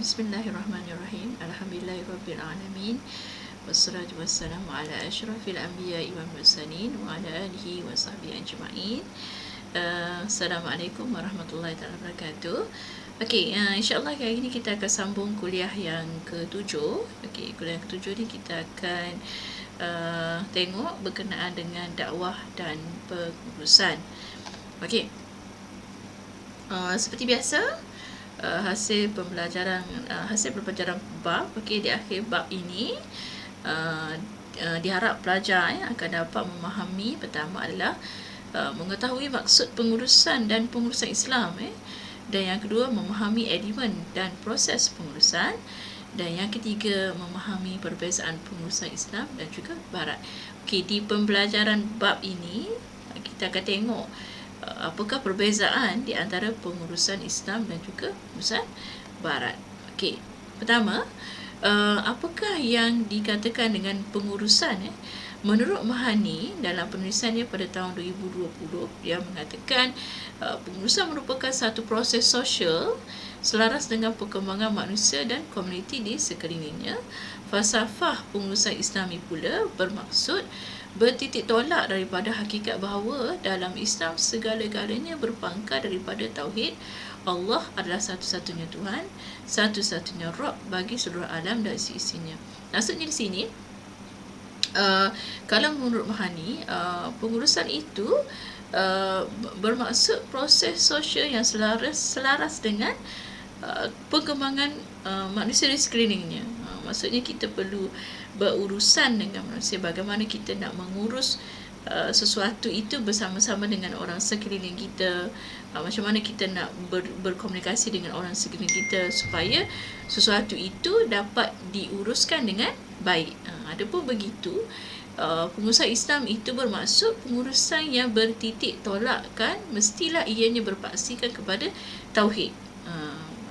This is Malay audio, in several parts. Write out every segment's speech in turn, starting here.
Bismillahirrahmanirrahim. Alhamdulillahirabbil wassalatu wassalamu ala asyrafil anbiya'i wal mursalin wa ala alihi wa sahbihi ajma'in. Assalamualaikum warahmatullahi wabarakatuh. Okey, insya-Allah kali ini kita akan sambung kuliah yang ke-7. Okey, kuliah yang ke-7 ni kita akan tengok berkenaan dengan dakwah dan pengurusan. Okey. Seperti biasa, hasil pembelajaran bab, okey, di akhir bab ini diharap pelajar akan dapat memahami. Pertama adalah mengetahui maksud pengurusan dan pengurusan Islam, dan yang kedua memahami elemen dan proses pengurusan, dan yang ketiga memahami perbezaan pengurusan Islam dan juga Barat. Okey, di pembelajaran bab ini kita akan tengok apakah perbezaan di antara pengurusan Islam dan juga pengurusan Barat. Okey, pertama, apakah yang dikatakan dengan pengurusan? Menurut Mahani dalam penulisannya pada tahun 2020, dia mengatakan pengurusan merupakan satu proses sosial selaras dengan perkembangan manusia dan komuniti di sekelilingnya. Falsafah pengurusan Islami pula bermaksud bertitik tolak daripada hakikat bahawa dalam Islam segala-galanya berpangkal daripada tauhid. Allah adalah satu-satunya Tuhan, satu-satunya Rabb bagi seluruh alam dan isi-isinya. Maksudnya di sini, kalau menurut Mahani, pengurusan itu bermaksud proses sosial yang selaras dengan perkembangan manusia di sekelilingnya. Maksudnya kita perlu berurusan dengan manusia, bagaimana kita nak mengurus sesuatu itu bersama-sama dengan orang sekeliling kita, macam mana kita nak berkomunikasi dengan orang sekeliling kita supaya sesuatu itu dapat diuruskan dengan baik. Adapun begitu, pengurusan Islam itu bermaksud pengurusan yang bertitik tolakkan mestilah ianya berpaksikan kepada tauhid.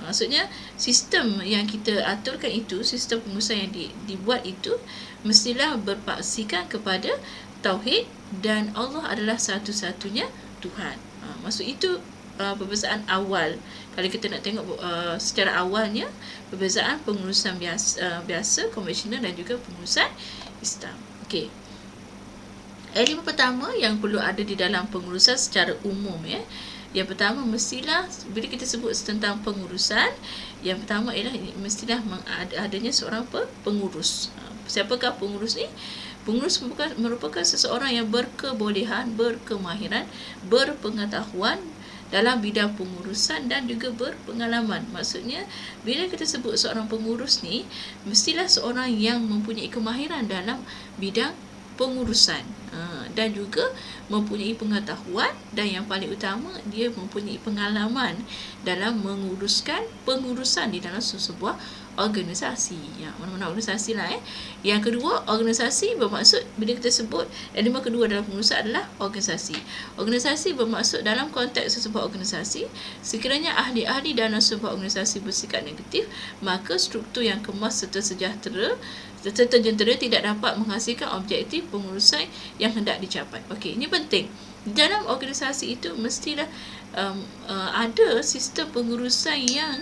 Maksudnya sistem yang kita aturkan itu, sistem pengurusan yang dibuat itu mestilah berpaksikan kepada tauhid dan Allah adalah satu-satunya Tuhan. Maksud itu perbezaan awal. Kalau kita nak tengok secara awalnya, perbezaan pengurusan biasa konvensional dan juga pengurusan Islam. Okey. Elemen pertama yang perlu ada di dalam pengurusan secara umum, yang pertama mestilah, bila kita sebut tentang pengurusan, yang pertama ialah mestilah adanya seorang pengurus. Siapakah pengurus ni? Pengurus merupakan seseorang yang berkebolehan, berkemahiran, berpengetahuan dalam bidang pengurusan dan juga berpengalaman. Maksudnya, bila kita sebut seorang pengurus ni, mestilah seorang yang mempunyai kemahiran dalam bidang pengurusan, dan juga mempunyai pengetahuan, dan yang paling utama dia mempunyai pengalaman dalam menguruskan pengurusan di dalam sebuah organisasi. Mana-mana organisasi lah. Yang kedua, organisasi bermaksud, bila kita sebut elemen kedua dalam pengurusan adalah organisasi. Organisasi bermaksud dalam konteks sebuah organisasi, sekiranya ahli-ahli dalam sebuah organisasi bersikap negatif, maka struktur yang kemas serta terjentera tidak dapat menghasilkan objektif pengurusan yang hendak dicapai. Okey, ini penting. Dalam organisasi itu mestilah ada sistem pengurusan yang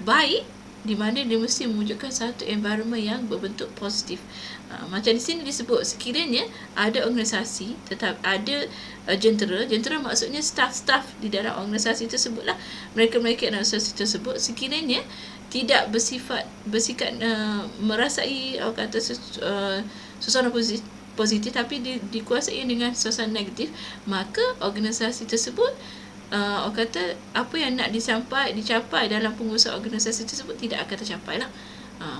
baik, di mana dia mesti mewujudkan satu environment yang berbentuk positif. Macam di sini disebut, sekiranya ada organisasi tetap ada jentera maksudnya staf-staf di dalam organisasi tersebutlah, mereka-mereka dalam organisasi tersebut sekiranya tidak bersikap merasai suasana positif tapi dikuasai dengan suasana negatif, maka organisasi tersebut apa yang nak dicapai dalam pengurusan organisasi tersebut tidak akan tercapai lah.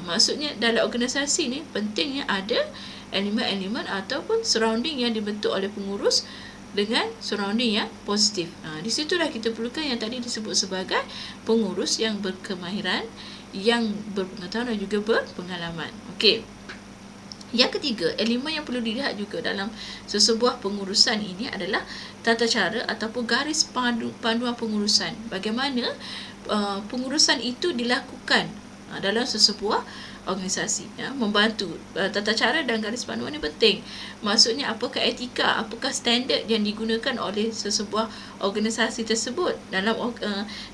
Maksudnya dalam organisasi ni pentingnya ada elemen-elemen ataupun surrounding yang dibentuk oleh pengurus dengan surrounding yang positif. Di situlah kita perlukan yang tadi disebut sebagai pengurus yang berkemahiran, yang berpengetahuan dan juga berpengalaman. Okey. Yang ketiga, elemen yang perlu dilihat juga dalam sesebuah pengurusan ini adalah tata cara ataupun garis panduan pengurusan. Bagaimana pengurusan itu dilakukan dalam sesebuah organisasi. Membantu tata cara dan garis panduan ini penting. Maksudnya apakah etika, apakah standard yang digunakan oleh sesebuah organisasi tersebut dalam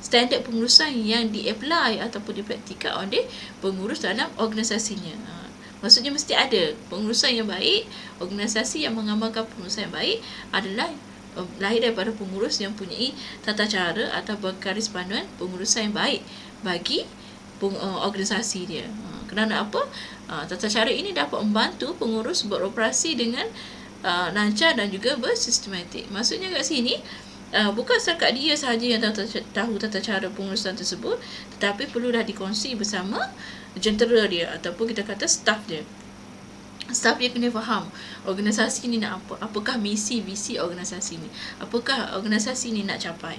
standard pengurusan yang di-apply ataupun dipraktikkan oleh pengurus dalam organisasinya. Maksudnya mesti ada pengurusan yang baik. Organisasi yang mengamalkan pengurusan yang baik adalah lahir daripada pengurus yang mempunyai tata cara atau garis panduan pengurusan yang baik bagi organisasi dia. Kerana apa? Tata cara ini dapat membantu pengurus beroperasi dengan lancar dan juga bersistematik. Maksudnya kat sini bukan setakat dia sahaja yang tahu tata cara pengurusan tersebut, tetapi perlulah dikongsi bersama jentera dia ataupun kita kata staff dia. Staff dia kena faham organisasi ni nak apa, apakah misi visi organisasi ni, apakah organisasi ni nak capai.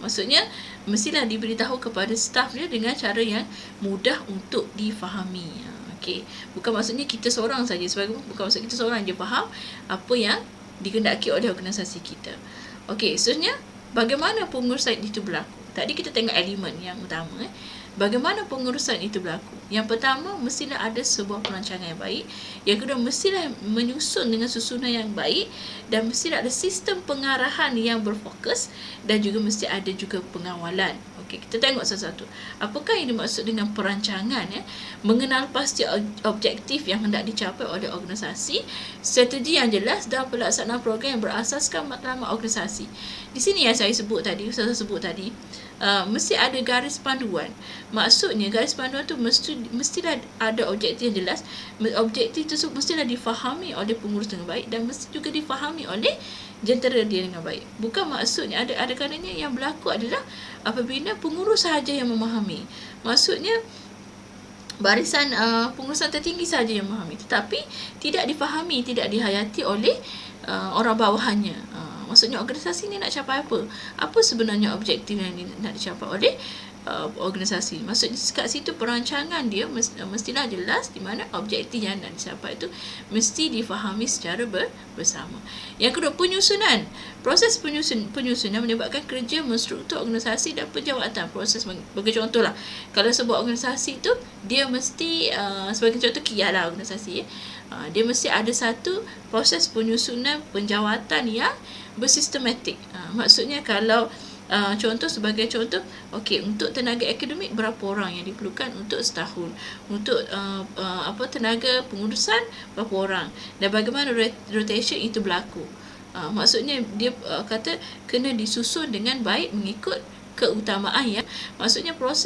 Maksudnya mestilah diberitahu kepada staff dia dengan cara yang mudah untuk difahami. Okey, bukan maksudnya kita seorang saja, bukan maksud kita seorang je faham apa yang dikehendaki oleh organisasi kita. Okey, seterusnya bagaimana pengurusan itu berlaku? Tadi kita tengok elemen yang utama. Bagaimana pengurusan itu berlaku? Yang pertama, mestilah ada sebuah perancangan yang baik. Yang kedua, mestilah menyusun dengan susunan yang baik. Dan mestilah ada sistem pengarahan yang berfokus. Dan juga mesti ada juga pengawalan. Okey, kita tengok satu-satu. Apakah yang dimaksud dengan perancangan? Mengenal pasti objektif yang hendak dicapai oleh organisasi. Strategi yang jelas dan pelaksanaan program yang berasaskan matlamat organisasi. Di sini yang saya sebut tadi, mesti ada garis panduan. Maksudnya garis panduan tu mestilah ada objektif yang jelas. Objektif tersebut mestilah difahami oleh pengurus dengan baik dan mesti juga difahami oleh jentera dia dengan baik. Bukan maksudnya ada kalanya yang berlaku adalah apabila pengurus sahaja yang memahami. Maksudnya barisan pengurusan tertinggi sahaja yang memahami, tetapi tidak difahami, tidak dihayati oleh orang bawahannya. Maksudnya organisasi ni nak capai apa? Apa sebenarnya objektif yang nak dicapai oleh organisasi? Maksudnya kat situ perancangan dia mestilah jelas di mana objektif yang nak dicapai itu mesti difahami secara bersama. Yang kedua, penyusunan. Proses penyusunan menyebabkan kerja menstruktur organisasi dan penjawatan. Proses bagi contohlah, kalau sebuah organisasi itu dia mesti sebagai contoh KIA lah organisasi dia mesti ada satu proses penyusunan penjawatan yang bersistematik. Maksudnya kalau sebagai contoh, okey, untuk tenaga akademik berapa orang yang diperlukan untuk setahun, untuk tenaga pengurusan berapa orang, dan bagaimana rotation itu berlaku. Maksudnya dia kata kena disusun dengan baik mengikut keutamaan yang, maksudnya proses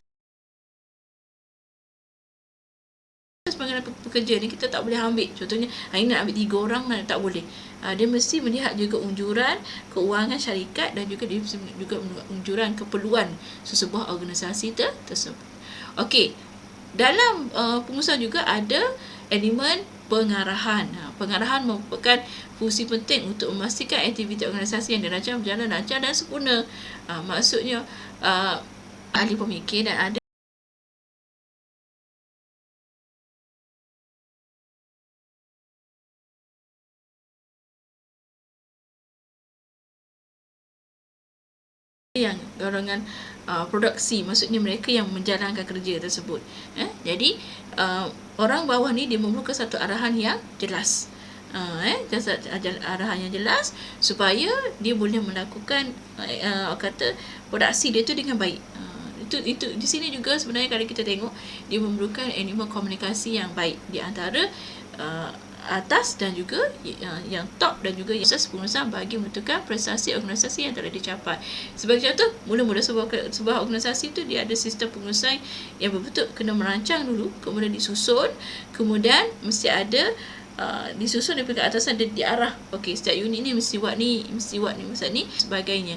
pengenalan pekerja ni kita tak boleh ambil. Contohnya, hari ni nak ambil 3 orang, tak boleh. Dia mesti melihat juga unjuran keuangan syarikat dan juga dia juga unjuran keperluan sesebuah organisasi tersebut. Okey, dalam pengurusan juga ada elemen pengarahan. Pengarahan merupakan fungsi penting untuk memastikan aktiviti organisasi yang dirancang berjalan lancar dan sempurna. Maksudnya ahli pemikir dan ada yang golongan produksi, maksudnya mereka yang menjalankan kerja tersebut. Jadi orang bawah ni dia memerlukan satu arahan yang jelas. Arahan yang jelas supaya dia boleh melakukan produksi dia tu dengan baik. Itu di sini juga sebenarnya kalau kita tengok dia memerlukan animal komunikasi yang baik di antara atas dan juga yang top dan juga yang pengurusan bagi menentukan prestasi organisasi yang telah dicapai. Sebagai contoh, mula-mula sebuah organisasi itu dia ada sistem pengurusan yang betul-betul kena merancang dulu, kemudian disusun, kemudian mesti ada disusun daripada atasan dan diarah. Okey, setiap unit ni mesti buat ni, masa ni sebagainya.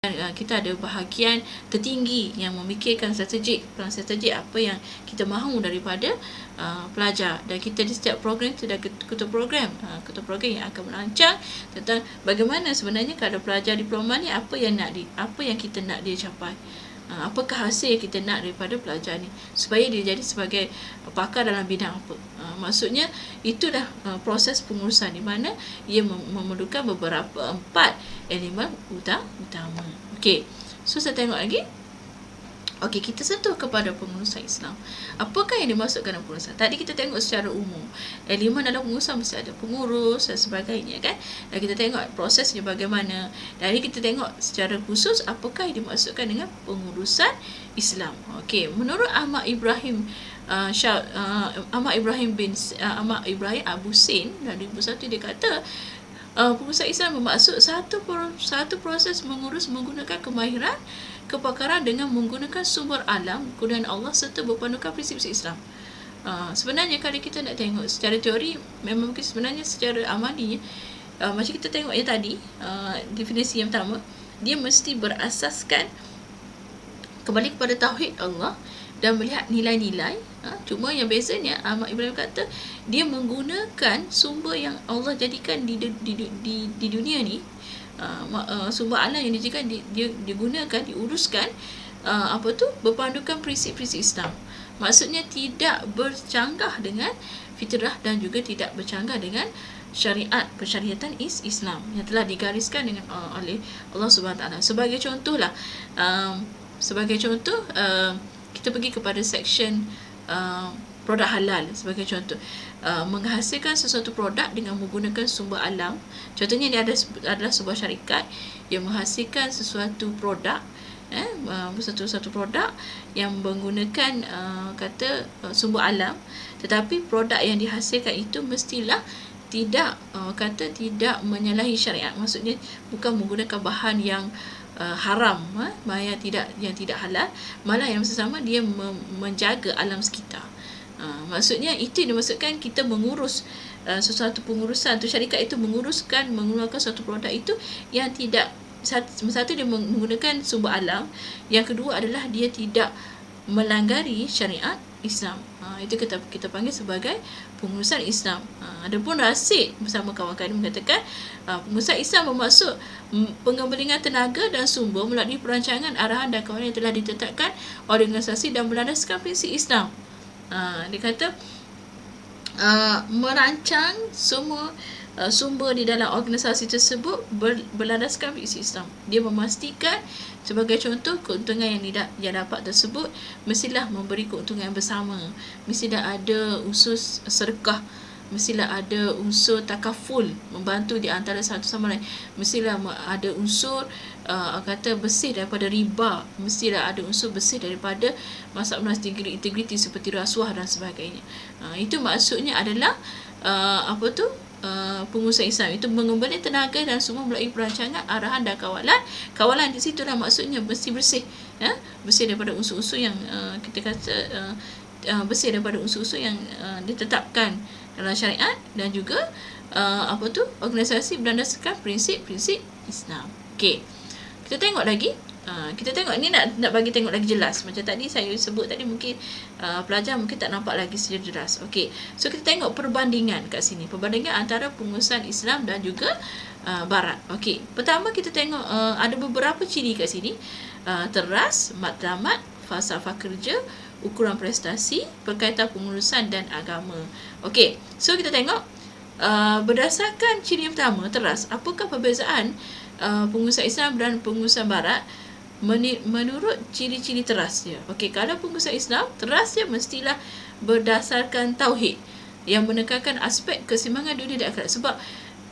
Dan kita ada bahagian tertinggi yang memikirkan peran strategik apa yang kita mahu daripada pelajar, dan kita di setiap program itu ada ketua program yang akan merancang tentang bagaimana sebenarnya kalau pelajar diploma ni apa yang kita nak dia capai, apakah hasil yang kita nak daripada pelajar ni supaya dia jadi sebagai pakar dalam bidang apa. Maksudnya itulah proses pengurusan di mana ia memerlukan beberapa 4 elemen utama. Okey, so saya tengok lagi. Okey, kita sentuh kepada pengurusan Islam. Apakah yang dimaksudkan dalam pengurusan? Tadi kita tengok secara umum. Elemen dalam pengurusan mesti ada pengurus dan sebagainya, kan? Dan kita tengok prosesnya bagaimana. Dan ini kita tengok secara khusus apakah yang dimaksudkan dengan pengurusan Islam. Okey, menurut Ahmad Ibrahim Abu Sin dari 2001, dia kata pengurusan Islam bermaksud satu proses menggunakan kemahiran kepakaran dengan menggunakan sumber alam, kemudian Allah serta berpandukan prinsip Islam. Sebenarnya kalau kita nak tengok secara teori, memang mungkin sebenarnya secara amalinya, macam kita tengok yang tadi, definisi yang pertama, dia mesti berasaskan kembali kepada tauhid Allah dan melihat nilai-nilai. Cuma yang bezanya Ahmad Ibrahim kata dia menggunakan sumber yang Allah jadikan di dunia ni, sumber alam yang dijadikan digunakan, diuruskan, berpandukan prinsip-prinsip Islam. Maksudnya tidak bercanggah dengan fitrah dan juga tidak bercanggah dengan persyariatan Islam yang telah digariskan dengan oleh Allah Subhanahu Wa Taala. Sebagai contoh, kita pergi kepada section produk halal. Sebagai contoh, menghasilkan sesuatu produk dengan menggunakan sumber alam. Contohnya dia adalah sebuah syarikat yang menghasilkan sesuatu produk, satu produk yang menggunakan sumber alam, tetapi produk yang dihasilkan itu mestilah tidak menyalahi syariat. Maksudnya bukan menggunakan bahan yang haram, yang tidak halal, malah yang bersama dia menjaga alam sekitar. Maksudnya itu yang dimaksudkan kita mengurus sesuatu pengurusan tu, syarikat itu mengeluarkan suatu produk itu yang tidak, satu dia menggunakan sumber alam, yang kedua adalah dia tidak melanggar syariat Islam. Itu kita panggil sebagai pengurusan Islam. Adapun Rasid bersama kawan-kawan mengatakan pengurusan Islam bermaksud pengembangan tenaga dan sumber melalui perancangan, arahan dan kawalan yang telah ditetapkan organisasi dan berlandaskan prinsip Islam. Dia kata merancang semua sumber di dalam organisasi tersebut berlandaskan prinsip Islam. Dia memastikan, sebagai contoh, keuntungan yang dapat tersebut mestilah memberi keuntungan yang bersama, mestilah ada unsur sedekah, mestilah ada unsur takaful, membantu di antara satu sama lain, mestilah ada unsur bersih daripada riba, mestilah ada unsur bersih daripada masalah integriti seperti rasuah dan sebagainya. Itu maksudnya adalah pengurusan Islam itu mengembali tenaga dan semua melalui perancangan, arahan dan kawalan di situlah maksudnya bersih, bersih daripada unsur-unsur yang kita kata bersih daripada unsur-unsur yang ditetapkan dalam syariat, dan juga organisasi berlandaskan prinsip Islam. Okey, kita tengok lagi. Kita tengok ni, nak bagi tengok lagi jelas. Macam tadi saya sebut tadi, mungkin pelajar mungkin tak nampak lagi secara jelas. Okey, so kita tengok perbandingan kat sini, perbandingan antara pengurusan Islam dan juga Barat. Okey, pertama kita tengok ada beberapa ciri kat sini. Teras, matlamat, falsafah kerja, ukuran prestasi, berkaitan pengurusan dan agama. Okey, so kita tengok berdasarkan ciri yang pertama, teras. Apakah perbezaan pengurusan Islam dan pengurusan Barat menurut ciri-ciri teras dia? Okey, kalau pengurusan Islam, teras dia mestilah berdasarkan tauhid yang menekankan aspek keseimbangan dunia dan akhirat. Sebab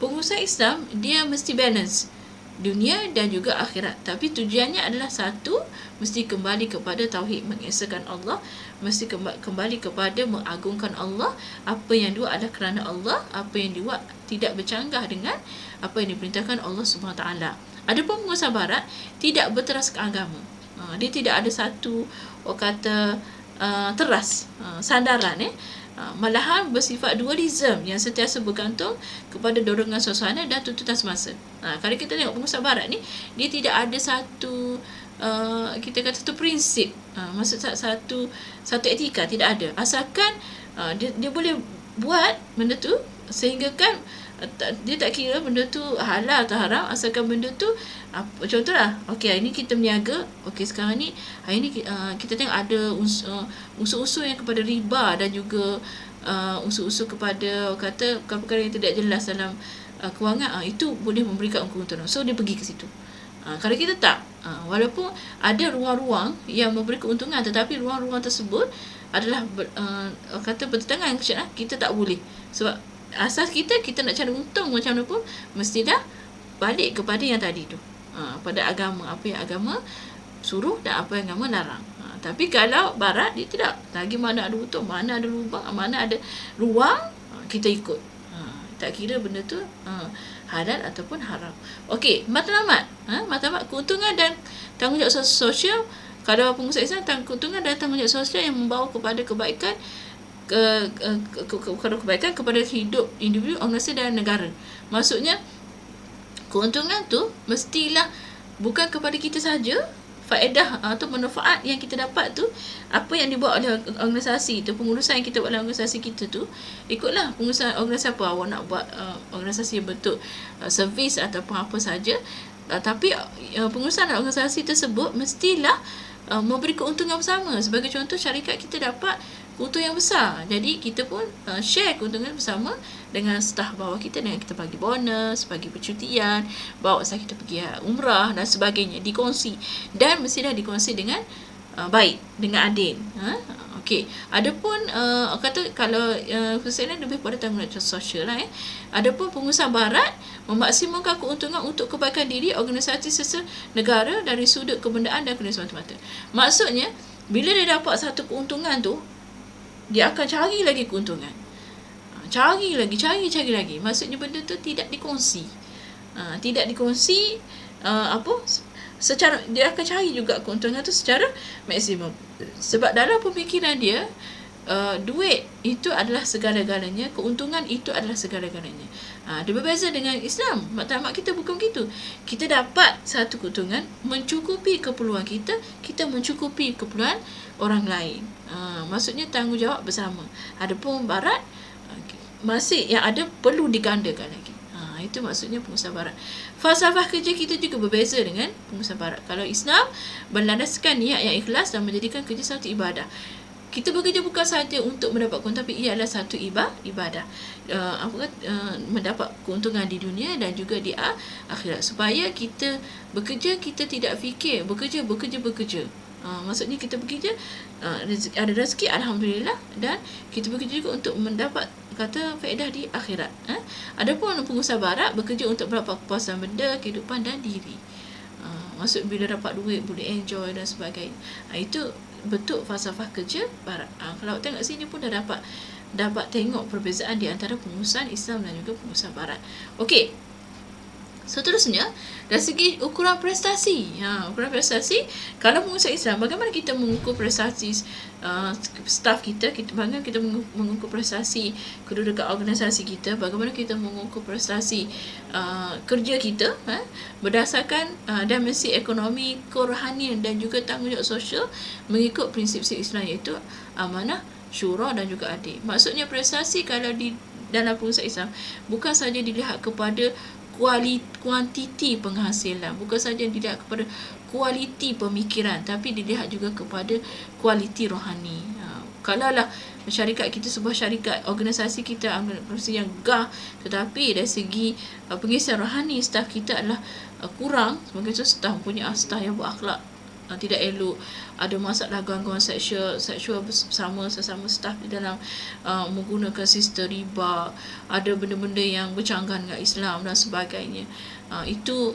pengurusan Islam dia mesti balance dunia dan juga akhirat, tapi tujuannya adalah satu, mesti kembali kepada tauhid, mengesahkan Allah, mesti kembali kepada mengagungkan Allah. Apa yang dua adalah kerana Allah, apa yang dua tidak bercanggah dengan apa yang diperintahkan Allah Subhanahu Wa Taala. Adapun pengurusan Barat tidak berteras ke agama. Dia tidak ada satu teras, sandaran. malahan bersifat dualism yang sentiasa bergantung kepada dorongan suasana dan tuntutan semasa. Kalau kita tengok pengusaha barat ni, dia tidak ada satu kita kata satu prinsip, maksud satu etika, tidak ada. Asalkan dia boleh buat benda tu sehingga kan dia tak kira benda tu halal atau haram, asalkan benda tu contohlah, okey, hari ni kita berniaga, okey, sekarang ni hari ni kita tengok ada unsur-unsur yang kepada riba dan juga unsur-unsur kepada kata perkara yang tidak jelas dalam kewangan, itu boleh memberikan keuntungan. So dia pergi ke situ. Kalau kita tak, walaupun ada ruang-ruang yang memberi keuntungan, tetapi ruang-ruang tersebut adalah kata bertentangan dengan syariat, kita tak boleh. Sebab asas kita nak cari untung macam mana pun, mestilah balik kepada yang tadi tu, pada agama, apa yang agama suruh dan apa yang agama larang. Tapi kalau barat, dia tidak. Lagi mana ada untung, mana ada lubang, mana ada ruang, kita ikut. Tak kira benda tu halal ataupun haram. Okey, matlamat. Matlamat keuntungan dan tanggungjawab sosial. Kalau pengusaha Islam, keuntungan dan tanggungjawab sosial yang membawa kepada kebaikan kebaikan kepada hidup individu, organisasi dan negara. Maksudnya keuntungan tu mestilah bukan kepada kita saja, faedah atau manfaat yang kita dapat tu, apa yang dibuat oleh organisasi tu, pengurusan yang kita buat oleh organisasi kita tu, ikutlah pengurusan organisasi apa awak nak buat, organisasi yang bentuk servis ataupun apa saja, tapi pengurusan organisasi tersebut mestilah memberi keuntungan bersama. Sebagai contoh, syarikat kita dapat keuntungan yang besar, jadi kita pun share keuntungan bersama dengan staf bawah kita, dengan kita bagi bonus, bagi percutian, bawa saya kita pergi umrah dan sebagainya, dikongsi, dan mestilah dikongsi dengan baik, dengan adil. Okey, adapun kata kalau khususnya lebih pada tanggungjawab sosial lah. Adapun pengusaha barat memaksimalkan keuntungan untuk kebaikan diri, organisasi serta negara dari sudut kebendaan dan kerjasama semata. Maksudnya bila dia dapat satu keuntungan tu, dia akan cari lagi keuntungan, cari lagi. Maksudnya benda tu tidak dikongsi, secara dia akan cari juga keuntungan tu secara maksimum. Sebab dalam pemikiran dia, duit itu adalah segala-galanya, keuntungan itu adalah segala-galanya. Dia berbeza dengan Islam. Matlamat kita bukan begitu. Kita dapat satu keuntungan, mencukupi keperluan kita, kita mencukupi keperluan orang lain. Maksudnya tanggungjawab bersama. Adapun barat, masih yang ada perlu digandakan lagi. Itu maksudnya pengusaha barat. Falsafah kerja kita juga berbeza dengan pengusaha barat. Kalau Islam berlandaskan niat yang ikhlas dan menjadikan kerja satu ibadah. Kita bekerja bukan sahaja untuk mendapat keuntungan, tapi ia adalah satu ibadah. Mendapat keuntungan di dunia dan juga di akhirat. Supaya kita bekerja, kita tidak fikir bekerja. Maksudnya kita bekerja, ada rezeki, alhamdulillah, dan kita bekerja juga untuk mendapat kata faedah di akhirat. Adapun pengusaha barat bekerja untuk mendapat kepuasan benda, kehidupan dan diri. Maksud bila dapat duit boleh enjoy dan sebagainya. Itu bentuk falsafah kerja barat. Kalau tengok sini pun dah dapat tengok perbezaan di antara pengurusan Islam dan juga pengurusan barat. Okey. Seterusnya, dari segi ukuran prestasi. Ukuran prestasi, kalau pengusaha Islam, bagaimana kita mengukur prestasi staf kita, bagaimana kita mengukur prestasi kedudukan organisasi kita, bagaimana kita mengukur prestasi kerja kita, berdasarkan dimensi ekonomi, kerohanian dan juga tanggungjawab sosial mengikut prinsip Islam, iaitu amanah, syura dan juga adil. Maksudnya prestasi kalau di dalam pengusaha Islam bukan saja dilihat kepada kuantiti penghasilan, bukan saja dilihat kepada kualiti pemikiran, tapi dilihat juga kepada kualiti rohani. Kalaulah syarikat kita sebuah syarikat, organisasi kita organisasi yang gah, tetapi dari segi pengisian rohani staf kita adalah kurang, sebagai contoh staf punya staf yang berakhlak tidak elok, ada masalah gangguan seksual bersama sesama staf di dalam menggunakan sistem riba, ada benda-benda yang bercanggah dengan Islam dan sebagainya. Itu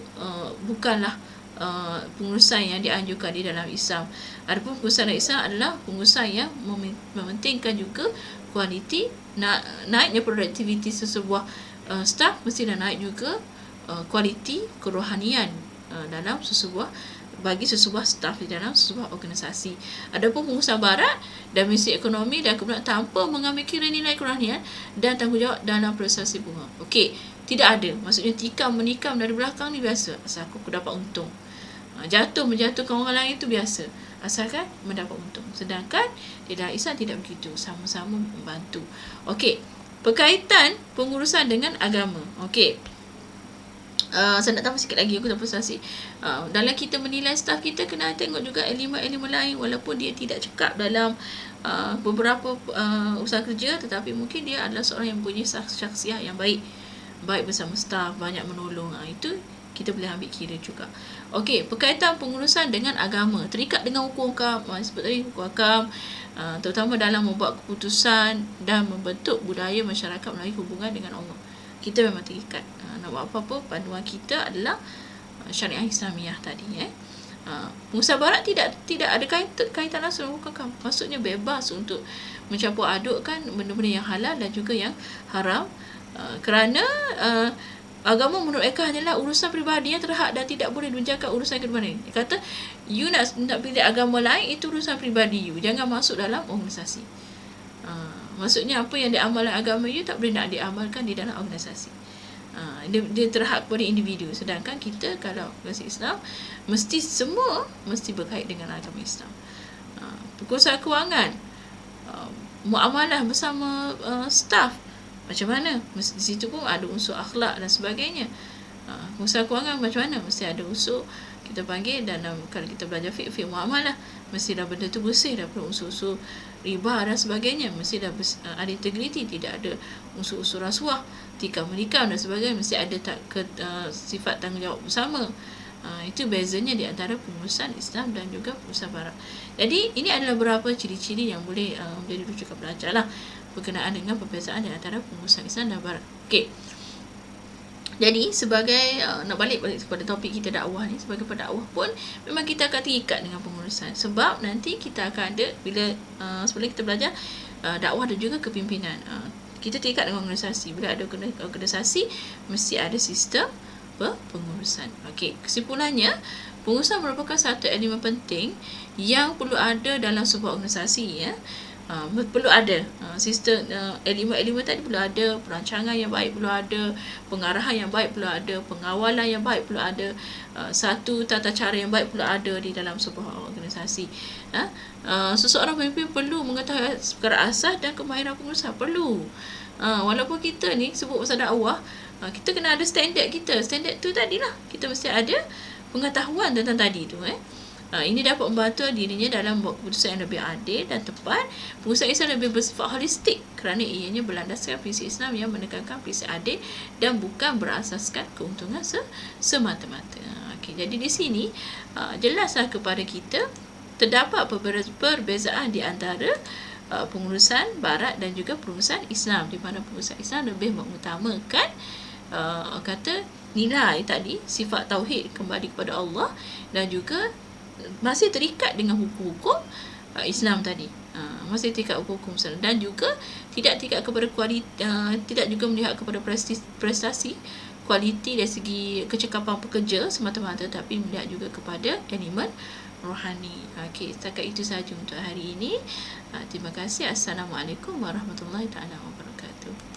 bukanlah pengurusan yang dianjurkan di dalam Islam. Adapun pengurusan Islam adalah pengurusan yang mementingkan juga kualiti, naiknya produktiviti sesebuah staf, mesti naik juga kualiti kerohanian dalam sesebuah bagi sesebuah staf di dalam sesebuah organisasi. Adapun pengusaha barat dan misi ekonomi dan kemudian tanpa mengambil kira nilai kerohanian dan tanggungjawab dalam prosesi bunga. Okey, tidak ada. Maksudnya menikam dari belakang ni biasa. Asal aku dapat untung. Menjatuhkan orang lain itu biasa. Asalkan mendapat untung. Sedangkan di dalam Islam tidak begitu. Sama-sama membantu. Okey, berkaitan pengurusan dengan agama. Okey. Saya nak tambah sikit lagi, aku tak frustasi. Dalam kita menilai staf kita, kena tengok juga elemen-elemen lain. Walaupun dia tidak cekap dalam beberapa usaha kerja, tetapi mungkin dia adalah seorang yang mempunyai syakhsiah yang baik bersama staf, banyak menolong. Itu kita boleh ambil kira juga. Okey, berkaitan pengurusan dengan agama, terikat dengan hukum hakam, sebut tadi hukum hakam, terutama dalam membuat keputusan dan membentuk budaya masyarakat melalui hubungan dengan Allah. Kita memang terikat. Nak buat apa-apa, panduan kita adalah syariah Islamiah tadi. Pengusaha barat tidak ada kaitan langsung dengan hukum hakam. Maksudnya bebas untuk mencampur adukkan benda-benda yang halal dan juga yang haram, kerana agama menurut mereka hanyalah urusan peribadi yang terhad dan tidak boleh menjaga urusan kedua lain. Dia kata, you nak pilih agama lain, itu urusan peribadi you. Jangan masuk dalam organisasi. Maksudnya apa yang diamalkan agama you tak boleh nak diamalkan di dalam organisasi. Dia terhad kepada individu. Sedangkan kita kalau organisasi Islam, mesti berkait dengan agama Islam. Pengusaha kewangan, muamalah bersama staf, macam mana? Di situ pun ada unsur akhlak dan sebagainya. Pengusaha kewangan macam mana? Mesti ada unsur, kita panggil dalam, kalau kita belajar fiqh muamalah, mesti dah benda tu bersih daripada unsur-unsur riba dan sebagainya. Mesti dah ada integriti, tidak ada unsur-unsur rasuah, tikam-menikam dan sebagainya. Mesti ada sifat tanggungjawab bersama. Itu bezanya di antara pengurusan Islam dan juga pengurusan barat. Jadi ini adalah beberapa ciri-ciri yang boleh menjadi rujukan belajar lah berkenaan dengan perbezaan di antara pengurusan Islam dan barat. Okey. Jadi sebagai nak balik kepada topik kita dakwah ni, sebagai pendakwah pun memang kita akan terikat dengan pengurusan. Sebab nanti kita akan ada, bila sebelum kita belajar dakwah dan juga kepimpinan, kita terikat dengan organisasi. Bila ada organisasi, mesti ada sistem pengurusan. Okey, kesimpulannya, pengurusan merupakan satu elemen penting yang perlu ada dalam sebuah organisasi. Perlu ada sistem, elemen-elemen tadi perlu ada, perancangan yang baik perlu ada, pengarahan yang baik perlu ada, pengawalan yang baik perlu ada, satu tata cara yang baik perlu ada di dalam sebuah organisasi. Seseorang pemimpin perlu mengetahui perkara asas dan kemahiran pengurusan, perlu. Walaupun kita ni sebut pasal dakwah, kita kena ada standard kita. Standard tu tadilah, kita mesti ada pengetahuan tentang tadi tu. Ini dapat membantu dirinya dalam membuat keputusan yang lebih adil dan tepat. Pengurusan Islam lebih bersifat holistik kerana ianya berlandaskan prinsip Islam yang menekankan prinsip adil dan bukan berasaskan keuntungan semata-mata. Okey, jadi di sini jelaslah kepada kita terdapat perbezaan di antara pengurusan barat dan juga pengurusan Islam, di mana pengurusan Islam lebih mengutamakan kata nilai tadi, sifat tauhid kembali kepada Allah, dan juga masih terikat dengan hukum-hukum Islam tadi. Masih terikat hukum Islam, dan juga tidak terikat kepada kualiti, tidak juga melihat kepada prestasi, kualiti dari segi kecekapan pekerja semata-mata, tapi melihat juga kepada elemen rohani. Okey, setakat itu sahaja untuk hari ini. Terima kasih. Assalamualaikum warahmatullahi taala wabarakatuh.